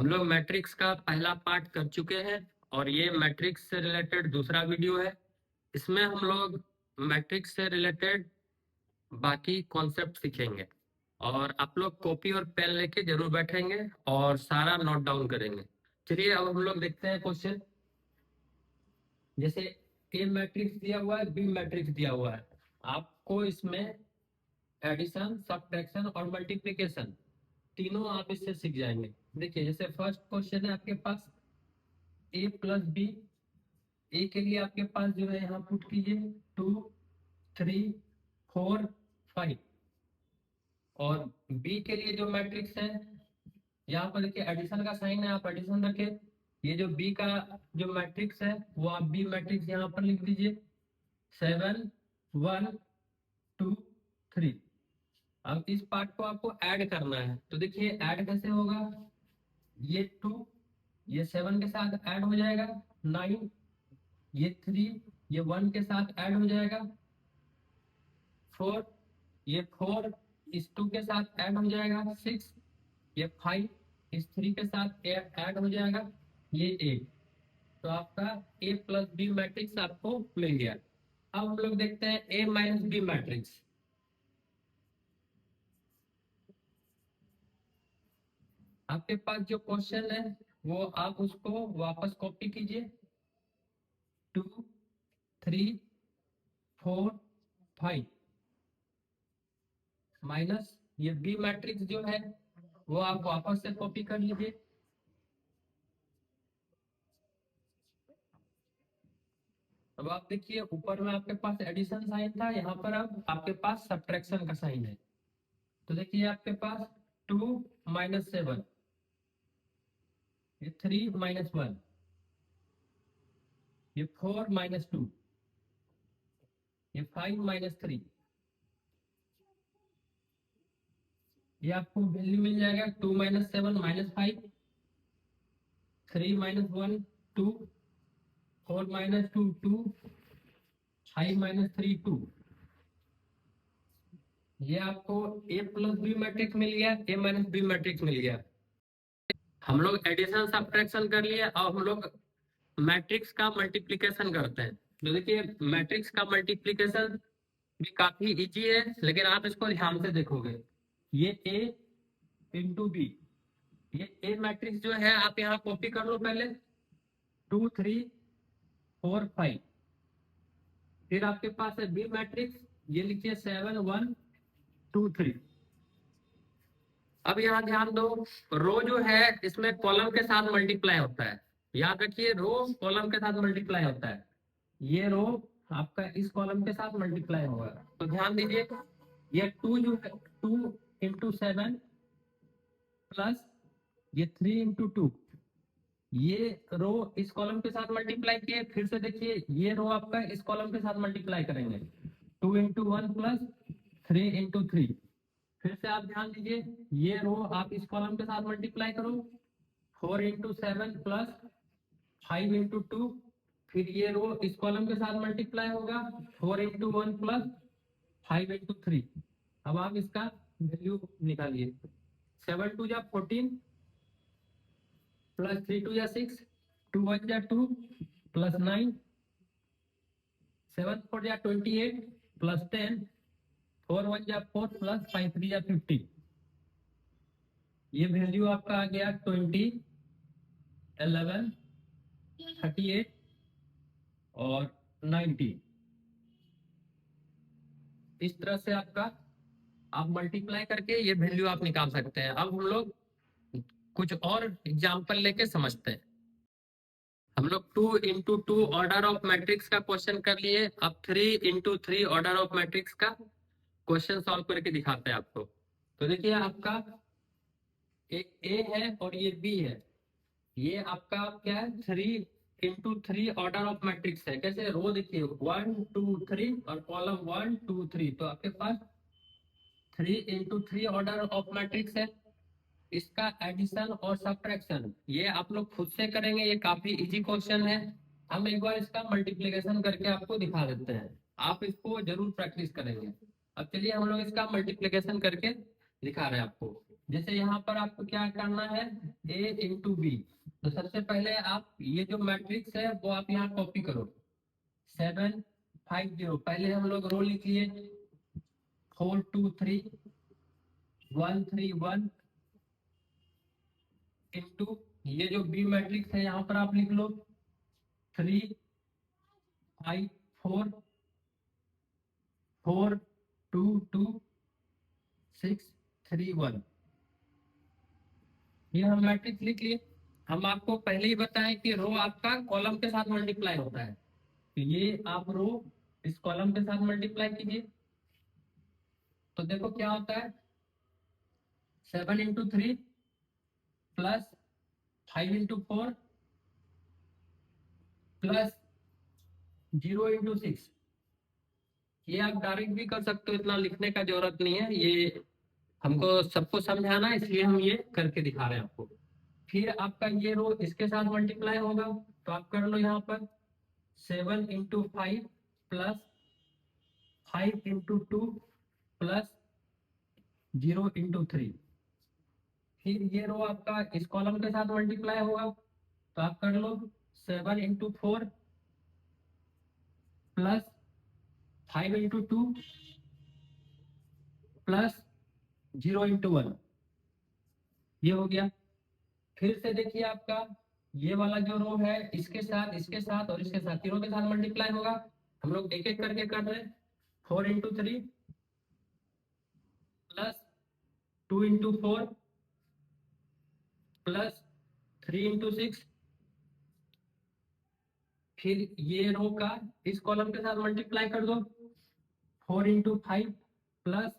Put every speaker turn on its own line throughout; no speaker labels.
हम लोग मैट्रिक्स का पहला पार्ट कर चुके हैं और ये मैट्रिक्स से रिलेटेड दूसरा वीडियो है। इसमें हम लोग मैट्रिक्स से रिलेटेड बाकी कॉन्सेप्ट सीखेंगे और आप लोग कॉपी और पेन लेके जरूर बैठेंगे और सारा नोट डाउन करेंगे। चलिए अब हम लोग देखते हैं क्वेश्चन। जैसे ए मैट्रिक्स दिया हुआ है, बी मैट्रिक्स दिया हुआ है, आपको इसमें एडिशन, सब्ट्रैक्शन और मल्टीप्लिकेशन तीनों आप इससे सीख जाएंगे। देखिए जैसे फर्स्ट क्वेश्चन है आपके पास ए प्लस बी। ए के लिए आपके पास जो है यहाँ पुट कीजिए 2 3 4 5 और बी के लिए जो मैट्रिक्स है यहाँ पर देखिए एडिशन का साइन है, आप एडिशन रखें। ये जो बी का जो मैट्रिक्स है वो आप बी मैट्रिक्स यहाँ पर लिख दीजिए 7 1 2 3। अब इस पार्ट को आपको ऐड करना है, तो देखिए ऐड कैसे होगा। ये 2 ये 7 के साथ ऐड हो जाएगा 9, ये 3 ये 1 के साथ ऐड हो जाएगा 4, ये 4 इस 2 के साथ ऐड हो जाएगा 6, ये 5 इस 3 के साथ ऐड हो जाएगा ये 8। तो आपका ए प्लस बी मैट्रिक्स आपको मिल गया। अब हम लोग देखते हैं ए माइनस बी मैट्रिक्स। आपके पास जो क्वेश्चन है वो आप उसको वापस कॉपी कीजिए 2 3 4 5 माइनस ये बी मैट्रिक्स जो है वो आप वापस से कॉपी कर लीजिए। अब आप देखिए ऊपर में आपके पास एडिशन साइन था, यहाँ पर अब आपके पास सब्ट्रैक्शन का साइन है। तो देखिए आपके पास 2 माइनस 7, ये 3 माइनस 1, ये 4 माइनस 2, ये 5 माइनस 3, ये आपको वैल्यू मिल जाएगा 2 minus 7 minus 5, 3 minus 1 2, 4 minus 2 2, 5 minus 3 2। ये आपको ए प्लस बी मैट्रिक्स मिल गया, ए माइनस बी मैट्रिक्स मिल गया। हम लोग एडिशन सब्ट्रैक्शन कर लिए, अब हम लोग मैट्रिक्स का मल्टीप्लिकेशन करते हैं। तो देखिए मैट्रिक्स का मल्टीप्लिकेशन भी काफी इजी है, लेकिन आप इसको ध्यान से देखोगे। ये ए इंटू बी, ये ए मैट्रिक्स जो है आप यहाँ कॉपी कर लो पहले 2 3 4 5। फिर आपके पास है बी मैट्रिक्स, ये लिखिए 7 1 2 3। अब यहाँ ध्यान दो, रो जो है इसमें कॉलम के साथ मल्टीप्लाई होता है। याद रखिए रो कॉलम के साथ मल्टीप्लाई होता है। ये रो आपका इस कॉलम के साथ मल्टीप्लाई होगा, तो ध्यान दीजिए ये 2 जो है 2 इंटू 7 प्लस ये 3 इंटू 2, ये रो इस कॉलम के साथ मल्टीप्लाई किए। फिर से देखिए ये रो आपका इस कॉलम के साथ मल्टीप्लाई करेंगे 2 इंटू 1 प्लस 3 इंटू 3। फिर से आप ध्यान दीजिए ये रो आप इस कॉलम के साथ मल्टीप्लाई करो 4 इंटू 7 प्लस 5 इंटू 2। फिर ये रो इस कॉलम के साथ मल्टीप्लाई होगा 4 इंटू 1 प्लस 5 इंटू 3। अब आप इसका वैल्यू निकालिए 7 2 जा 14 प्लस 3 2 जा 6, 2 1 जा 2 प्लस 9, 7 4 जा 28 प्लस 10, 4 1 जा 4 प्लस 5 3 जा 50। ये वैल्यू आपका आ गया 20 11 38 और 90। इस तरह से आपका आप मल्टीप्लाई करके ये वैल्यू आप निकाल सकते हैं। अब हम लोग कुछ और एग्जांपल लेके समझते हैं। हम लोग 2 इंटू 2 ऑर्डर ऑफ मैट्रिक्स का क्वेश्चन कर लिए, अब 3 इंटू 3 ऑर्डर ऑफ मैट्रिक्स का क्वेश्चन सॉल्व करके दिखाते हैं आपको। तो देखिए आपका एक ए है और ये बी है। ये आपका क्या है 3 इंटू 3 ऑर्डर ऑफ मैट्रिक्स है। कैसे रो देखिए 1 2 3 और कॉलम 1 2 3, तो आपके पास 3 इंटू 3 ऑर्डर ऑफ मैट्रिक्स है। इसका एडिशन और सब्ट्रैक्शन ये आप लोग खुद से करेंगे, ये काफी इजी क्वेश्चन है। हम एक बार इसका मल्टीप्लिकेशन करके आपको दिखा देते हैं, आप इसको जरूर प्रैक्टिस करेंगे। अब चलिए हम लोग इसका मल्टीप्लिकेशन करके दिखा रहे हैं आपको। जैसे यहाँ पर आपको क्या करना है, A इंटू बी। तो सबसे पहले आप ये जो मैट्रिक्स है वो आप यहाँ कॉपी करो, 7 5 0। पहले हम लोग रो लिख लिए 4 2 3 1 3 1 इंटू ये जो बी मैट्रिक्स है यहाँ पर आप लिख लो 3 5 4 4 2 2 6 3 1। ये हम मैट्रिक्स लिख लिए। हम आपको पहले ही बताएं कि रो आपका कॉलम के साथ मल्टीप्लाई होता है, तो ये आप रो इस कॉलम के साथ मल्टीप्लाई कीजिए। तो देखो क्या होता है, 7 into 3 plus 5 into 4 plus 0 into 6। ये आप डायरेक्ट भी कर सकते हो, इतना लिखने का जरूरत नहीं है, ये हमको सबको समझाना है इसलिए हम ये करके दिखा रहे हैं आपको। फिर आपका ये रो इसके साथ मल्टीप्लाई होगा, तो आप कर लो यहाँ पर 7 into 5 plus 5 into 2 plus 0 into 3। फिर ये रो आपका इस कॉलम के साथ मल्टीप्लाई होगा, तो आप कर लो 7 into 4 plus 5 into 2 plus 0 into 1। ये हो गया। फिर से देखिए आपका ये वाला जो रो है इसके साथ और इसके साथ तीनों के साथ मल्टीप्लाई होगा। हम लोग एक एक करके कर रहे हैं, 4 into 3 plus 2 into 4 plus 3 into 6। फिर ये रो का इस कॉलम के साथ मल्टीप्लाई कर दो, 4 into 5 plus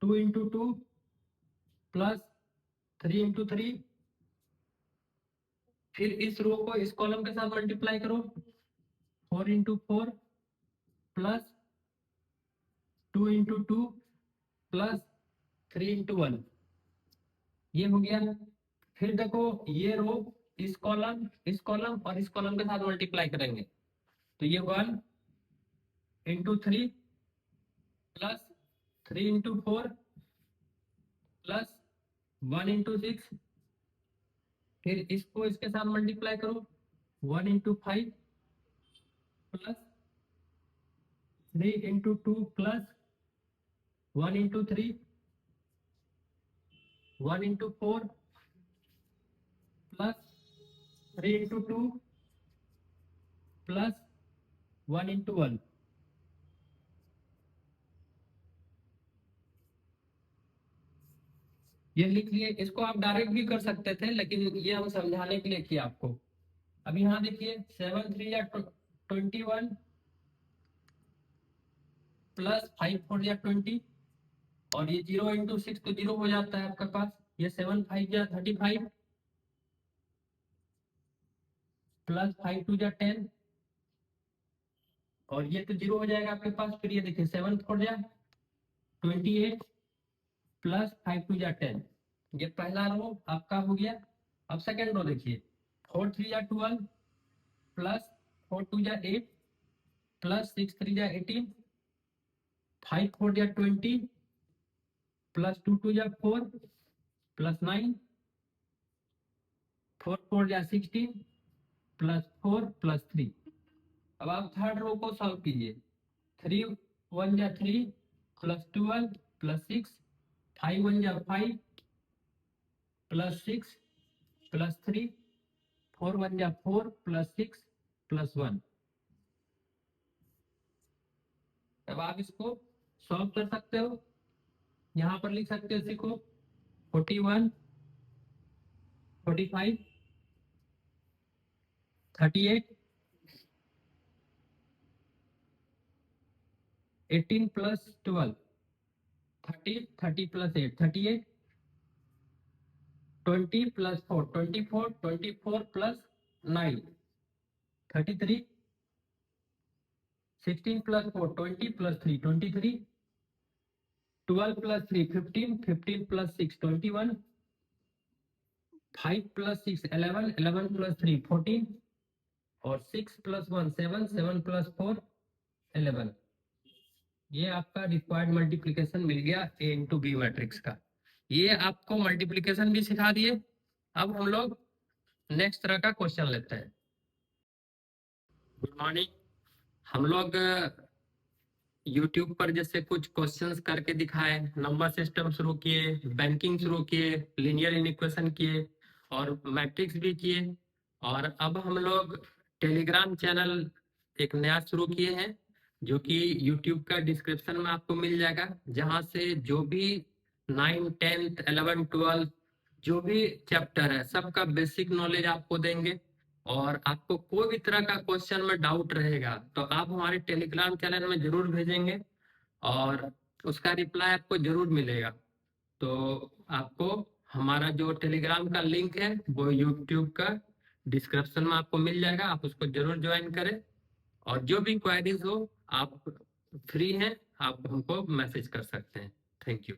2 into 2 plus 3 into 3। फिर इस रो को इस कॉलम के साथ मल्टीप्लाई करो, 4 into 4 plus 2 into 2 plus 3 into 1। ये हो गया। फिर देखो ये रो इस कॉलम और इस कॉलम के साथ मल्टीप्लाई करेंगे, तो ये 1 into 3 plus 3 into 4 plus 1 into 6। फिर इसको इसके साथ मल्टीप्लाई करो, 1 into 5 plus 3 into 2 plus 1 into 3 1 into 4 plus 3 into 2 plus 1 into 1। ये लिख लिए। इसको आप डायरेक्ट भी कर सकते थे, लेकिन ये हम समझाने के लिए किया आपको। अब यहाँ देखिए 7 3 या 21 प्लस 5 4 या 20, और ये 0 इंटू 6 तो 0 हो जाता है आपके पास। ये 7 5 या 35 प्लस 5 2 या 10, और ये तो 0 हो जाएगा आपके पास। फिर ये देखिए 7 4 या 28 प्लस 5 2 या 10। ये पहला रो आपका हो गया। अब सेकेंड रो देखिए 4 3 या 12 प्लस 4 2 या 8 प्लस 6 3 या 18 5 4 या 20 प्लस 2 2 या 4 प्लस 9 4 4 या 16 प्लस 4 प्लस 3। अब आप थर्ड रो को सॉल्व कीजिए, 3 1 या 3 प्लस 12 प्लस 6 5 1 या 5 प्लस 6 प्लस 3 4 1 या 4 प्लस 6 प्लस 1। अब आप इसको सॉल्व कर सकते हो, यहाँ पर लिख सकते हो, सीखो 41 45 38 18 plus 12 30 30 plus 8 38 20 plus 4 24 24 plus 9 33 16 plus 4 20 plus 3 23 12 plus 3 15 15 plus 6 21 5 plus 6 11 11 plus 3 14 और 6 प्लस 1 7 7 प्लस 4 11। ये आपका रिक्वायर्ड मल्टीप्लिकेशन मिल गया ए इंटू बी मैट्रिक्स का। ये आपको मल्टीप्लिकेशन भी सिखा दिए। अब हम लोग नेक्स्ट तरह का क्वेश्चन लेते हैं। Good morning. हम लोग यूट्यूब पर जैसे कुछ क्वेश्चंस करके दिखाए, नंबर सिस्टम शुरू किए, बैंकिंग शुरू किए, लीनियर इक्वेशन किए और मैट्रिक्स भी किए। और अब हम लोग टेलीग्राम चैनल एक नया शुरू किए हैं, जो कि यूट्यूब का डिस्क्रिप्शन में आपको मिल जाएगा, जहां से जो भी 9, 10, 11, 12 जो भी चैप्टर है सबका बेसिक नॉलेज आपको देंगे। और आपको कोई भी तरह का क्वेश्चन में डाउट रहेगा तो आप हमारे टेलीग्राम चैनल में जरूर भेजेंगे और उसका रिप्लाई आपको जरूर मिलेगा। तो आपको हमारा जो टेलीग्राम का लिंक है वो यूट्यूब का डिस्क्रिप्शन में आपको मिल जाएगा, आप उसको जरूर ज्वाइन करें। और जो भी क्वेरीज हो आप फ्री हैं, आप हमको मैसेज कर सकते हैं। Thank you.